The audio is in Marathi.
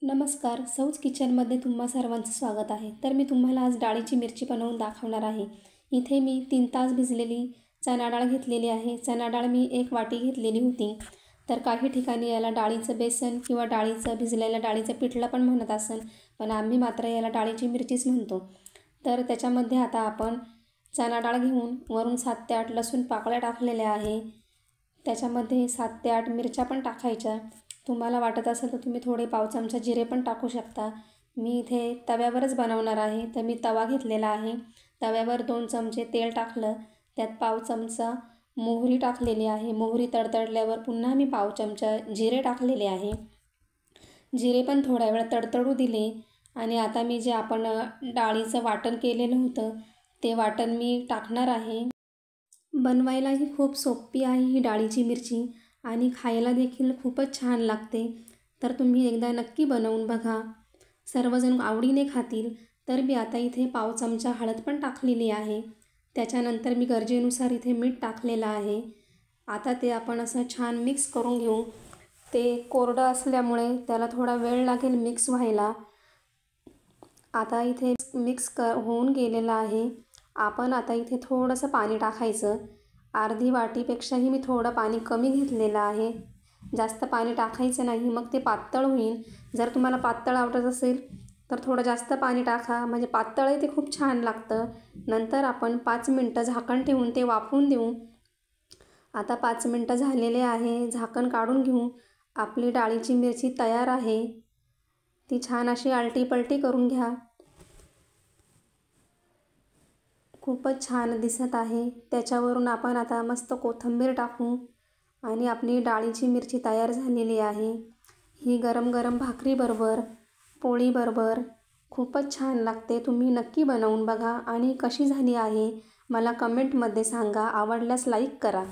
नमस्कार, सौज किचनमध्ये तुम्हा सर्वांचं स्वागत आहे. तर मी तुम्हाला आज डाळीची मिरची बनवून दाखवणार आहे. इथे मी 3 तास भिजलेली चणा डाळ घेतलेली आहे. चणा डाळ मी 1 वाटी घेतलेली होती. तर काही ठिकाणी याला डाळीचं बेसन किंवा भिजलेल्या डाळीचं पिठलं पण म्हणत असेल, पण आम्ही मात्र याला डाळीची मिरचीच म्हणतो. तर त्याच्यामध्ये आता आपण चणा डाळ घेऊन वरून 7 ते 8 लसूण पाकळ्या टाकलेल्या आहे. त्याच्यामध्ये 7 ते 8 मिरच्या पण टाकायच्या. तुम्हाला वाटत असेल तर तुम्ही थोडे पाव चमचा जिरे पण टाकू शकता. मी इथे तव्यावरच बनवणार आहे, तर मी तवा घेतलेला आहे. तव्यावर 2 चमचे तेल टाकलं, त्यात पाव चमचा मोहरी टाकलेली आहे. मोहरी तडतडल्यावर पुन्हा मी पाव चमचा जिरे टाकलेले आहे. जिरे पण थोड्या वेळ तडतडू दिले आणि आता मी जे आपण डाळीचं वाटण केलेलं होतं ते वाटण मी टाकणार आहे. बनवायलाही खूप सोपी आहे ही डाळीची मिरची आणि खायला देखील खूपच छान लागते. तर तुम्ही एकदा नक्की बनवून बघा. सर्वजण आवडीने खातील. तर मी आता इथे पाव चमचा हळद पण टाकलेली आहे. त्याच्यानंतर मी गरजेनुसार इथे मीठ टाकलेलं आहे. आता ते आपण असं छान मिक्स करून घेऊ. ते कोरडं असल्यामुळे त्याला थोडा वेळ लागेल मिक्स व्हायला. आता इथे मिक्स होऊन गेलेलं आहे. आपण आता इथे थोडंसं पाणी टाकायचं. अर्धी वाटीपेक्षाही मी थोडं पाणी कमी घेतलेलं आहे. जास्त पाणी टाकायचं नाही, मग ते पातळ होईल. जर तुम्हाला पातळ आवडत असेल तर थोडं जास्त पाणी टाका, म्हणजे पातळही ते खूप छान लागतं. नंतर आपण 5 मिनटं झाकण ठेवून ते वाफवून देऊ. आता 5 मिनटं झालेले आहे. झाकण काढून घेऊ. आपली डाळीची मिरची तयार आहे. ती छान अशी आलटी-पलटी करून घ्या. खूपच छान दिसत आहे. त्याच्यावरून आपण आता मस्त कोथिंबीर टाकू आणि आपली डाळीची मिरची तयार झालेली आहे. ही गरम-गरम भाकरीबरोबर, पोळीबरोबर खूपच छान लागते. तुम्ही नक्की बनवून बघा आणि कशी झाली आहे मला कमेंटमध्ये सांगा. आवडल्यास लाईक करा.